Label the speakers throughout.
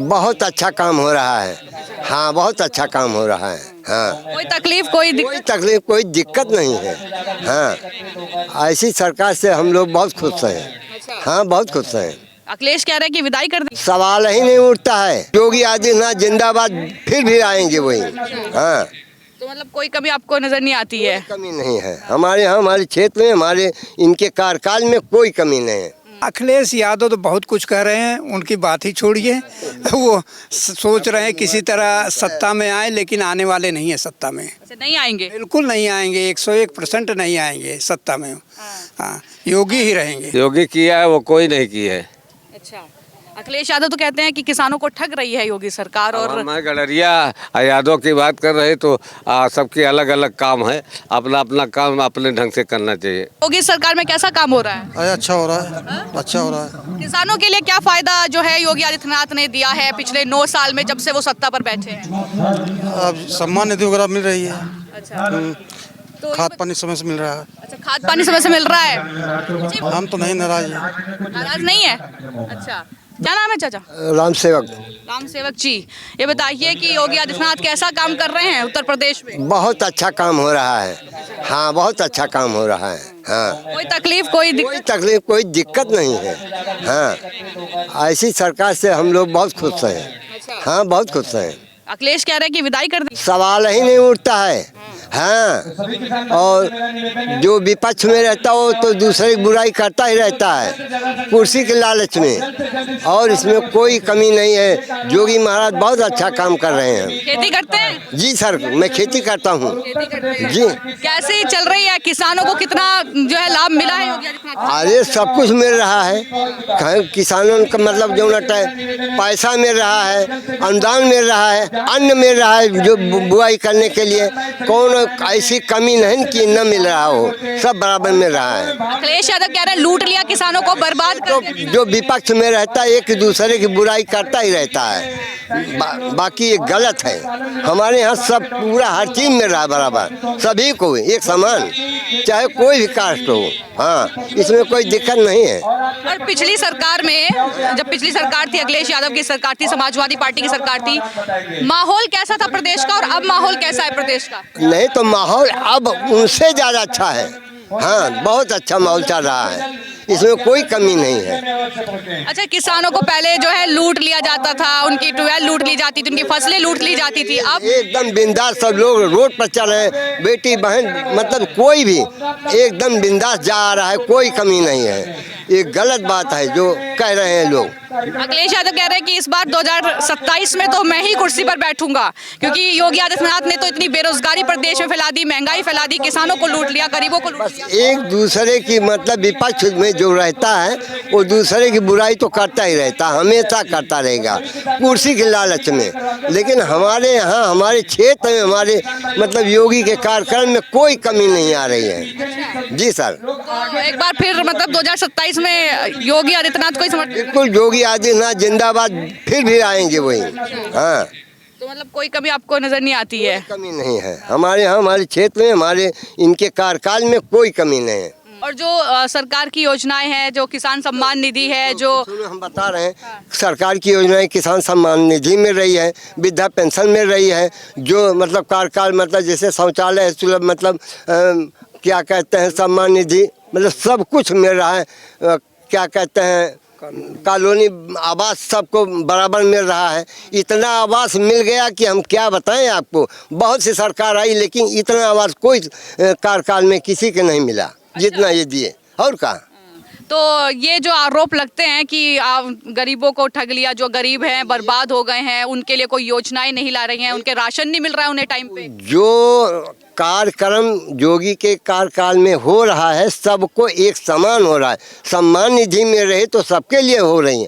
Speaker 1: बहुत अच्छा काम हो रहा है। हाँ, बहुत अच्छा काम हो रहा है। हाँ,
Speaker 2: कोई तकलीफ कोई
Speaker 1: कोई दिक्कत नहीं है। हाँ, ऐसी सरकार से हम लोग बहुत खुश हैं। हाँ, बहुत खुश हैं।
Speaker 2: अखिलेश कह रहे हैं कि विदाई कर दी।
Speaker 1: सवाल ही नहीं उठता है। योगी आदित्यनाथ जिंदाबाद, फिर भी आएंगे वही। हाँ,
Speaker 2: तो मतलब कोई कमी आपको नजर नहीं आती है?
Speaker 1: कमी नहीं है हमारे यहाँ, हमारे क्षेत्र में, हमारे इनके कार्यकाल में कोई कमी नहीं है।
Speaker 3: अखिलेश यादव तो बहुत कुछ कह रहे हैं, उनकी बात ही छोड़िए। वो सोच रहे हैं किसी तरह सत्ता में आए, लेकिन आने वाले नहीं है सत्ता में।
Speaker 2: अच्छा, नहीं आएंगे?
Speaker 3: बिल्कुल नहीं आएंगे, 101% नहीं आएंगे सत्ता में। हाँ, योगी ही रहेंगे।
Speaker 4: योगी किया है वो कोई नहीं की है।
Speaker 2: अच्छा, अखिलेश यादव तो कहते हैं कि किसानों को ठग रही है योगी सरकार। और
Speaker 4: मैं गडरिया यादव की बात कर रहे तो सबके अलग अलग काम है, अपना अपना काम अपने ढंग से करना चाहिए।
Speaker 2: योगी सरकार में कैसा काम हो रहा है?
Speaker 5: अरे अच्छा हो रहा है, अच्छा हो रहा है।
Speaker 2: किसानों के लिए क्या फायदा जो है योगी आदित्यनाथ ने दिया है पिछले 9 साल में, जब से वो सत्ता पर बैठे हैं?
Speaker 5: अब सम्मान निधि वगैरह मिल रही है।
Speaker 2: अच्छा, तो
Speaker 5: खाद पानी समय से मिल रहा है।
Speaker 2: अच्छा, खाद पानी समय से मिल रहा है।
Speaker 5: हम तो नहीं नाराज है।
Speaker 2: नाराज नहीं है? अच्छा, क्या नाम है चाचा?
Speaker 1: राम सेवक।
Speaker 2: राम सेवक जी, ये बताइए कि योगी आदित्यनाथ कैसा काम कर रहे हैं उत्तर प्रदेश में?
Speaker 1: बहुत अच्छा काम हो रहा है। हाँ, बहुत अच्छा काम हो रहा है। हाँ,
Speaker 2: कोई तकलीफ
Speaker 1: कोई दिक्कत नहीं है। हाँ, ऐसी सरकार से हम लोग बहुत खुश हैं। हाँ, बहुत खुश हैं।
Speaker 2: अखिलेश कह रहे हैं कि विदाई कर दी।
Speaker 1: सवाल ही नहीं उठता है। हाँ, और जो विपक्ष में रहता हो तो दूसरे की बुराई करता ही रहता है, कुर्सी के लालच में। और इसमें कोई कमी नहीं है। योगी महाराज बहुत अच्छा काम कर रहे हैं।
Speaker 2: खेती करते हैं?
Speaker 1: जी सर, मैं खेती करता हूँ। जी।
Speaker 2: कैसे चल रही है? किसानों को कितना जो है लाभ मिला है योगी आदित्यनाथ?
Speaker 1: अरे सब कुछ मिल रहा है। किसानों का मतलब जो पैसा मिल रहा है, अनुदान मिल रहा है, अन्न मिल रहा है, जो बुआई करने के लिए कौन ऐसी कमी नहीं कि न मिल रहा हो, सब बराबर मिल रहा है।
Speaker 2: अखिलेश यादव कह रहे हैं लूट लिया किसानों को, बर्बाद कर दिया।
Speaker 1: जो विपक्ष में रहता है एक दूसरे की बुराई करता ही रहता है। बाकी ये गलत है। हमारे यहाँ सब पूरा हर चीज मिल रहा है बराबर, सभी को एक समान, चाहे कोई भी कास्ट हो। हाँ, इसमें कोई दिक्कत नहीं है।
Speaker 2: और पिछली सरकार में, जब पिछली सरकार थी, अखिलेश यादव की सरकार थी, समाजवादी पार्टी की सरकार थी, माहौल कैसा था प्रदेश का और अब माहौल कैसा है प्रदेश का?
Speaker 1: नहीं तो माहौल अब उनसे ज्यादा अच्छा है। हाँ, बहुत अच्छा माहौल चल रहा है, इसमें कोई कमी नहीं है।
Speaker 2: अच्छा, किसानों को पहले जो है लूट लिया जाता था, उनकी ट्यूबवेल लूट ली जाती थी, उनकी फसलें लूट ली जाती थी। अब
Speaker 1: एकदम बिंदास सब लोग रोड पर चल रहे हैं। बेटी बहन मतलब कोई भी एकदम बिंदास जा रहा है, कोई कमी नहीं है। ये गलत बात है जो कह रहे हैं लोग।
Speaker 2: अखिलेश यादव कह रहे हैं कि इस बार 2027 में तो मैं ही कुर्सी पर बैठूंगा, क्योंकि योगी आदित्यनाथ ने तो इतनी बेरोजगारी प्रदेश में फैला दी, महंगाई फैला दी, किसानों को लूट लिया, गरीबों को लूट लिया।
Speaker 1: एक दूसरे की मतलब विपक्ष में जो रहता है वो दूसरे की बुराई तो करता ही रहता, हमेशा करता रहेगा कुर्सी के लालच में। लेकिन हमारे यहाँ, हमारे क्षेत्र में, हमारे मतलब योगी के कार्यक्रम में कोई कमी नहीं आ रही है। जी सर।
Speaker 2: तो एक बार फिर मतलब 2027 में योगी आदित्यनाथ को ही समर्थन?
Speaker 1: बिल्कुल, योगी आदित्यनाथ जिंदाबाद, फिर भी आएंगे वही। हाँ,
Speaker 2: तो मतलब कोई कमी आपको नजर नहीं आती है?
Speaker 1: कमी नहीं है हमारे यहाँ, हमारे क्षेत्र में, हमारे इनके कार्यकाल में कोई कमी नहीं है।
Speaker 2: और जो सरकार की योजनाएं हैं, जो किसान सम्मान निधि है, जो
Speaker 1: हम बता रहे हैं, सरकार की योजनाएं किसान सम्मान निधि मिल रही है, वृद्धा पेंशन मिल रही है, जो मतलब कार्यकाल मतलब जैसे शौचालय सुलभ मतलब क्या कहते हैं सम्मान निधि, मतलब सब कुछ मिल रहा है। क्या कहते हैं कॉलोनी आवास सबको बराबर मिल रहा है। इतना आवास मिल गया कि हम क्या बताएं आपको। बहुत सी सरकार आई लेकिन इतना आवास कोई कार्यकाल में किसी के नहीं मिला जितना ये दिए। और कहा
Speaker 2: तो ये जो आरोप लगते हैं कि आप गरीबों को ठग लिया, जो गरीब हैं बर्बाद हो गए हैं, उनके लिए कोई योजनाएं नहीं ला रही हैं, उनके राशन नहीं मिल रहा है उन्हें टाइम पे।
Speaker 1: जो कार्यक्रम योगी के कार्यकाल में हो रहा है सबको एक समान हो रहा है। सम्मान निधि में रहे तो सबके लिए हो रही है,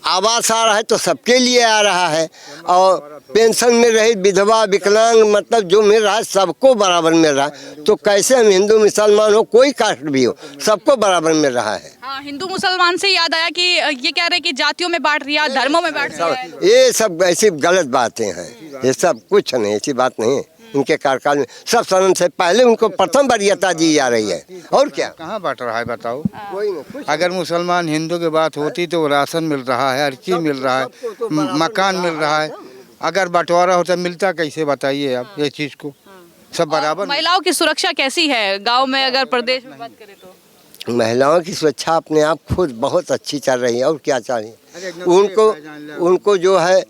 Speaker 1: आवास आ रहा है तो सबके लिए आ रहा है, और पेंशन में रहे विधवा विकलांग मतलब जो मिल रहा है सबको बराबर मिल रहा है। तो कैसे हम हिंदू मुसलमान हो, कोई कास्ट भी हो, सबको बराबर मिल रहा है।
Speaker 2: हाँ, हिंदू मुसलमान से याद आया कि ये कह रहे हैं कि जातियों में बांट दिया, धर्मों में बांट दिया है।
Speaker 1: ये सब ऐसी गलत बातें हैं, ये सब कुछ नहीं, ऐसी बात नहीं है। इनके कार्यकाल में। सब सदन से पहले उनको प्रथम वरीयता दी जा रही है। और क्या
Speaker 6: कहाँ बांट रहा है बताओ।
Speaker 1: कोई नहीं कुछ
Speaker 6: अगर मुसलमान हिंदू की बात होती तो राशन मिल रहा है, हर चीज़ मिल रहा है, मकान मिल रहा है। अगर बंटवारा होता मिलता कैसे बताइए आप ये चीज़ को। सब बराबर।
Speaker 2: महिलाओं की सुरक्षा कैसी है गांव में, अगर प्रदेश में बात करें तो?
Speaker 1: महिलाओं की सुरक्षा अपने आप खुद बहुत अच्छी चल रही है। और क्या चाहिए उनको जो है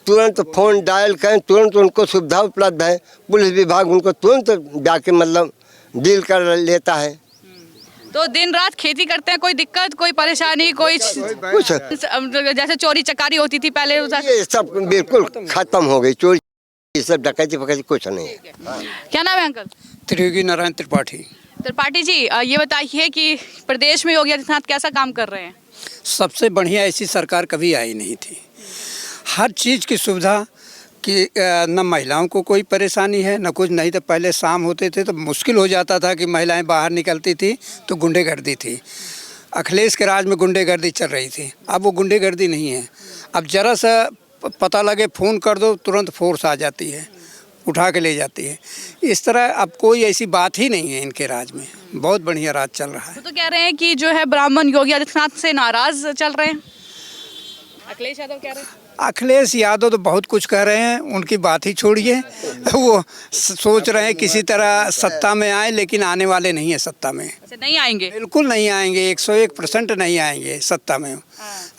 Speaker 1: तुरंत फ़ोन डायल करें, तुरंत उनको सुविधा उपलब्ध है। पुलिस विभाग उनको तुरंत जाके मतलब डील कर लेता है।
Speaker 2: तो दिन रात खेती करते हैं, कोई दिक्कत, कोई परेशानी, कोई
Speaker 1: कुछ
Speaker 2: जैसे चोरी चकारी होती थी पहले?
Speaker 1: ये सब बिल्कुल खत्म हो गई। चोरी ये सब डकैती फकैती कुछ नहीं है।
Speaker 2: क्या नाम है अंकल?
Speaker 3: त्रियोगी नारायण त्रिपाठी।
Speaker 2: त्रिपाठी जी, ये बताइए कि प्रदेश में योगी आदित्यनाथ कैसा काम कर रहे हैं?
Speaker 3: सबसे बढ़िया ऐसी सरकार कभी आई नहीं थी। हर चीज़ की सुविधा कि न महिलाओं को कोई परेशानी है न कुछ। नहीं तो पहले शाम होते थे तो मुश्किल हो जाता था कि महिलाएं बाहर निकलती थी तो गुंडेगर्दी थी। अखिलेश के राज में गुंडेगर्दी चल रही थी। अब वो गुंडेगर्दी नहीं है। अब ज़रा सा पता लगे फ़ोन कर दो तुरंत फोर्स आ जाती है, उठा के ले जाती है। इस तरह अब कोई ऐसी बात ही नहीं है इनके राज में। बहुत बढ़िया राज चल रहा है।
Speaker 2: तो कह रहे हैं कि जो है ब्राह्मण योगी आदित्यनाथ से नाराज चल रहे हैं, अखिलेश यादव कह रहे हैं।
Speaker 3: अखिलेश यादव तो बहुत कुछ कह रहे हैं, उनकी बात ही छोड़िए। वो सोच रहे हैं किसी तरह सत्ता में आए, लेकिन आने वाले नहीं है सत्ता में।
Speaker 2: अच्छा, नहीं आएंगे?
Speaker 3: बिल्कुल नहीं आएंगे, 101% नहीं आएंगे सत्ता में।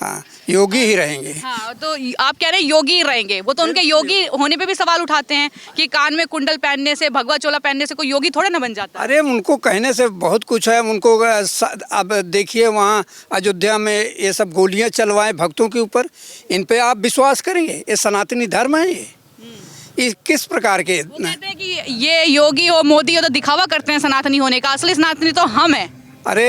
Speaker 3: हाँ, योगी ही रहेंगे।
Speaker 2: हाँ, तो आप कह रहे हैं योगी रहेंगे। वो तो उनके योगी होने पे भी सवाल उठाते हैं कि कान में कुंडल पहनने से, भगवा चोला पहनने से कोई योगी थोड़े ना बन जाता।
Speaker 3: अरे उनको कहने से बहुत कुछ है। उनको अब देखिए वहाँ अयोध्या में ये सब गोलियाँ चलवाएं भक्तों के ऊपर, इन पे आप विश्वास करेंगे? ये सनातनी धर्म है ये किस प्रकार के?
Speaker 2: वो कहते हैं कि ये योगी और मोदी तो दिखावा करते हैं सनातनी होने का, असली सनातनी तो हम हैं।
Speaker 3: अरे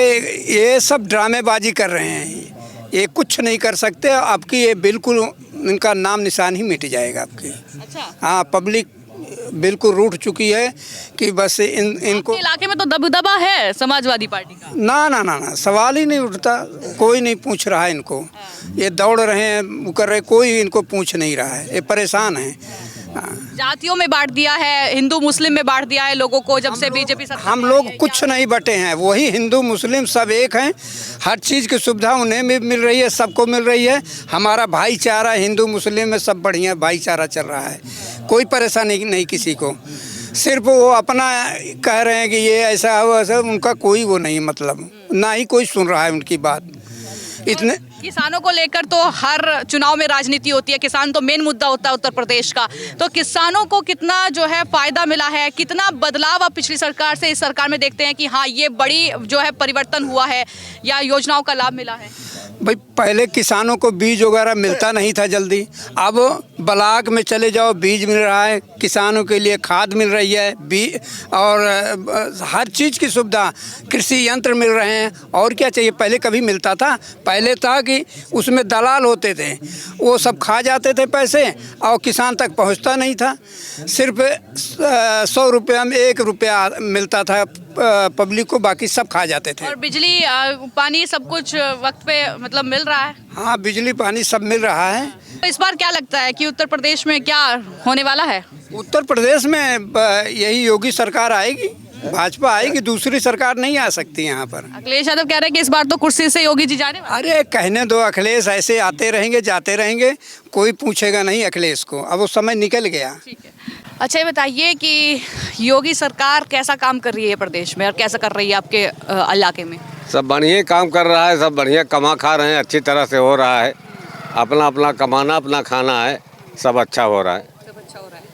Speaker 3: ये सब ड्रामेबाजी कर रहे हैं, ये कुछ नहीं कर सकते। आपकी ये बिल्कुल इनका नाम निशान ही मिट जाएगा आपकी।
Speaker 2: अच्छा।
Speaker 3: हाँ, पब्लिक बिल्कुल रूठ चुकी है कि बस इनको।
Speaker 2: आपके इलाके में तो दबदबा है समाजवादी पार्टी का।
Speaker 3: ना ना ना ना, सवाल ही नहीं उठता। कोई नहीं पूछ रहा है इनको। ये दौड़ रहे हैं, वो कर रहे, कोई इनको पूछ नहीं रहा है। ये परेशान है।
Speaker 2: जातियों में बांट दिया है, हिंदू मुस्लिम में बांट दिया है लोगों को जब से बीजेपी सरकार।
Speaker 3: हम लोग कुछ नहीं बटे हैं, वही हिंदू मुस्लिम सब एक हैं। हर चीज़ की सुविधा उन्हें भी मिल रही है, सबको मिल रही है। हमारा भाईचारा हिंदू मुस्लिम में सब बढ़िया भाईचारा चल रहा है। कोई परेशानी नहीं किसी को। सिर्फ वो अपना कह रहे हैं कि ये ऐसा हो ऐसा, उनका कोई वो नहीं, मतलब ना ही कोई सुन रहा है उनकी बात। इतने
Speaker 2: किसानों को लेकर तो हर चुनाव में राजनीति होती है, किसान तो मेन मुद्दा होता है उत्तर प्रदेश का। तो किसानों को कितना जो है फायदा मिला है, कितना बदलाव आप पिछली सरकार से इस सरकार में देखते हैं कि हाँ ये बड़ी जो है परिवर्तन हुआ है या योजनाओं का लाभ मिला है?
Speaker 3: भाई पहले किसानों को बीज वगैरह मिलता नहीं था जल्दी। अब ब्लॉक में चले जाओ, बीज मिल रहा है, किसानों के लिए खाद मिल रही है, और हर चीज़ की सुविधा, कृषि यंत्र मिल रहे हैं। और क्या चाहिए? पहले कभी मिलता था? पहले था कि उसमें दलाल होते थे, वो सब खा जाते थे पैसे और किसान तक पहुंचता नहीं था। सिर्फ 100 रुपया में 1 रुपया मिलता था पब्लिक को, बाकी सब खा जाते थे।
Speaker 2: और बिजली पानी सब कुछ वक्त पे मतलब मिल रहा है?
Speaker 3: हाँ, बिजली पानी सब मिल रहा है।
Speaker 2: तो इस बार क्या लगता है कि उत्तर प्रदेश में क्या होने वाला है?
Speaker 3: उत्तर प्रदेश में यही योगी सरकार आएगी, भाजपा आएगी, दूसरी सरकार नहीं आ सकती यहाँ पर।
Speaker 2: अखिलेश यादव कह रहे हैं कि इस बार तो कुर्सी से योगी जी जाने वाले।
Speaker 3: अरे कहने दो, अखिलेश ऐसे आते रहेंगे जाते रहेंगे, कोई पूछेगा नहीं अखिलेश को। अब वो समय निकल गया।
Speaker 2: ठीक है। अच्छा, ये बताइए कि योगी सरकार कैसा काम कर रही है प्रदेश में और कैसा कर रही है आपके इलाके में?
Speaker 4: सब बढ़िया काम कर रहा है, सब बढ़िया कमा खा रहे हैं, अच्छी तरह से हो रहा है। अपना अपना कमाना, अपना खाना है, सब अच्छा हो रहा है।
Speaker 2: सब अच्छा हो रहा है।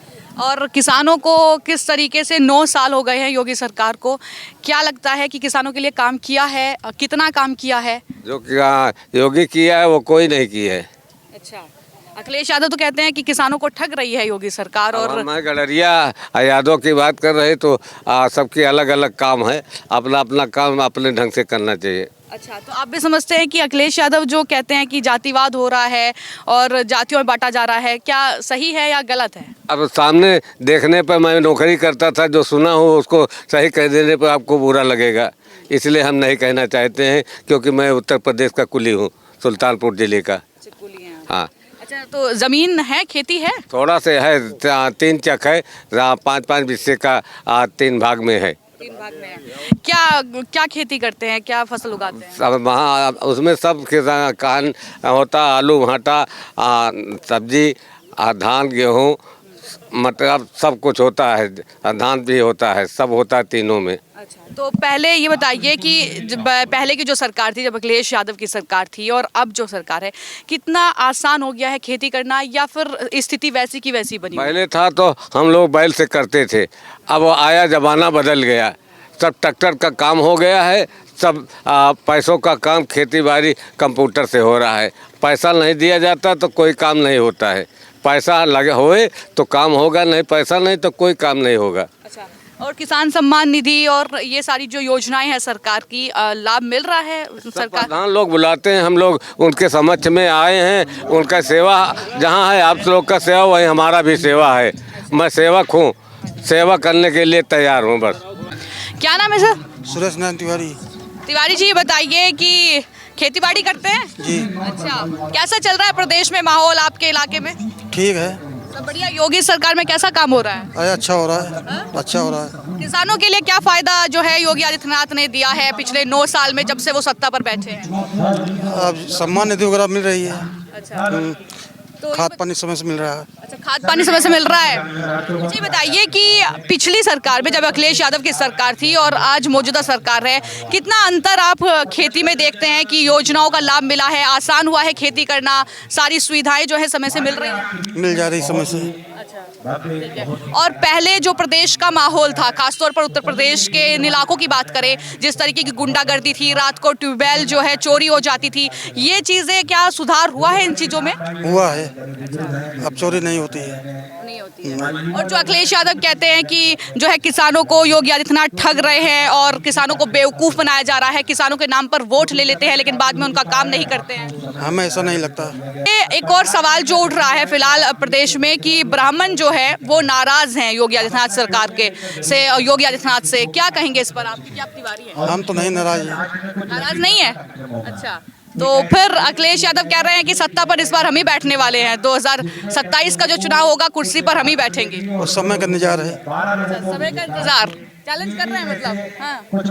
Speaker 2: और किसानों को किस तरीके से 9 साल हो गए हैं योगी सरकार को, क्या लगता है कि किसानों के लिए काम किया है? कितना काम किया है?
Speaker 4: जो योगी किया है वो कोई नहीं किया है।
Speaker 2: अच्छा, अखिलेश यादव तो कहते हैं कि किसानों को ठग रही है योगी सरकार। और
Speaker 4: मैं गडरिया यादव की बात कर रहे तो सबके अलग अलग काम है, अपना अपना काम अपने ढंग से करना चाहिए।
Speaker 2: अच्छा, तो आप भी समझते हैं कि अखिलेश यादव जो कहते हैं कि जातिवाद हो रहा है और जातियों में बांटा जा रहा है, क्या सही है या गलत है?
Speaker 4: अब सामने देखने पर, मैं नौकरी करता था, जो सुना हो उसको सही कह देने पर आपको बुरा लगेगा, इसलिए हम नहीं कहना चाहते हैं। क्योंकि मैं उत्तर प्रदेश का कुली हूँ, सुल्तानपुर जिले का।
Speaker 2: कुली हैं।
Speaker 4: हाँ।
Speaker 2: अच्छा, तो जमीन है, खेती है?
Speaker 4: थोड़ा से है, 3 चक है, 5-5 हिस्से का 3 भाग में है।
Speaker 2: 3 भाग में है। क्या क्या खेती करते हैं, क्या फसल उगाते हैं?
Speaker 4: सब वहाँ उसमें सब किसान होता, आलू भाटा, सब्जी, धान गेहूँ, मतलब सब कुछ होता है, धान भी होता है, सब होता है तीनों में।
Speaker 2: अच्छा, तो पहले ये बताइए कि पहले की जो सरकार थी, जब अखिलेश यादव की सरकार थी और अब जो सरकार है, कितना आसान हो गया है खेती करना या फिर स्थिति वैसी की वैसी बनी?
Speaker 4: पहले था तो हम लोग बैल से करते थे, अब आया ज़माना बदल गया, सब ट्रैक्टर का काम हो गया है, सब पैसों का काम खेती बाड़ी कंप्यूटर से हो रहा है। पैसा नहीं दिया जाता तो कोई काम नहीं होता है, पैसा लगे होए तो काम होगा, नहीं पैसा नहीं तो कोई काम नहीं होगा।
Speaker 2: अच्छा, और किसान सम्मान निधि और ये सारी जो योजनाएं हैं सरकार की, लाभ मिल रहा है सरकार?
Speaker 4: प्रधान लोग बुलाते हैं, हम लोग उनके समक्ष में आए हैं, उनका सेवा जहाँ है आप लोग का सेवा वही हमारा भी सेवा है। मैं सेवक हूँ, सेवा करने के लिए तैयार हूँ बस।
Speaker 2: क्या नाम है सर?
Speaker 5: सुरेश नारायण तिवारी।
Speaker 2: तिवारी जी, बताइए कि खेती बाड़ी करते हैं?
Speaker 5: जी।
Speaker 2: अच्छा, कैसा चल रहा है प्रदेश में माहौल आपके इलाके में?
Speaker 5: ठीक है।
Speaker 2: सब बढ़िया। योगी सरकार में कैसा काम हो रहा है?
Speaker 5: अरे अच्छा हो रहा है, अच्छा हो रहा है।
Speaker 2: किसानों के लिए क्या फायदा जो है योगी आदित्यनाथ ने दिया है पिछले 9 साल में, जब से वो सत्ता पर बैठे हैं?
Speaker 5: अब सम्मान निधि वगैरह मिल रही है,
Speaker 2: अच्छा, तो
Speaker 5: खाद पानी समय से मिल रहा है।
Speaker 2: अच्छा, खाद पानी समय से मिल रहा है। जी, बताइए कि पिछली सरकार में जब अखिलेश यादव की सरकार थी और आज मौजूदा सरकार है, कितना अंतर आप खेती में देखते हैं कि योजनाओं का लाभ मिला है, आसान हुआ है खेती करना, सारी सुविधाएं जो है समय से मिल रही हैं?
Speaker 5: मिल जा रही समय से।
Speaker 2: अच्छा, ठीक है। और पहले जो प्रदेश का माहौल था, खासतौर पर उत्तर प्रदेश के इन इलाकों की बात करें, जिस तरीके की गुंडागर्दी थी, रात को ट्यूबवेल जो है चोरी हो जाती थी, ये चीजें क्या सुधार हुआ है इन चीजों में?
Speaker 5: हुआ है, अब चोरी नहीं होती है।
Speaker 2: नहीं होती है। और जो अखिलेश यादव कहते हैं कि जो है किसानों को योगी आदित्यनाथ ठग रहे हैं और किसानों को बेवकूफ बनाया जा रहा है, किसानों के नाम पर वोट ले लेते हैं लेकिन बाद में उनका काम नहीं करते हैं।
Speaker 5: हमें ऐसा नहीं लगता।
Speaker 2: एक और सवाल जो उठ रहा है फिलहाल प्रदेश में कि ब्राह्मण जो है वो नाराज हैं योगी आदित्यनाथ सरकार के से, योगी आदित्यनाथ से, क्या कहेंगे इस पर आप? क्या तिवारी है?
Speaker 5: हम तो नहीं नाराज हैं।
Speaker 2: नाराज नहीं है? अच्छा, तो फिर अखिलेश यादव कह रहे हैं कि सत्ता पर इस बार हम ही बैठने वाले हैं, 2027 का जो चुनाव होगा कुर्सी पर हम ही बैठेंगे।
Speaker 5: उस समय का इंतजार है।
Speaker 2: अच्छा, समय का इंतजार, चैलेंज कर रहे हैं मतलब? हाँ।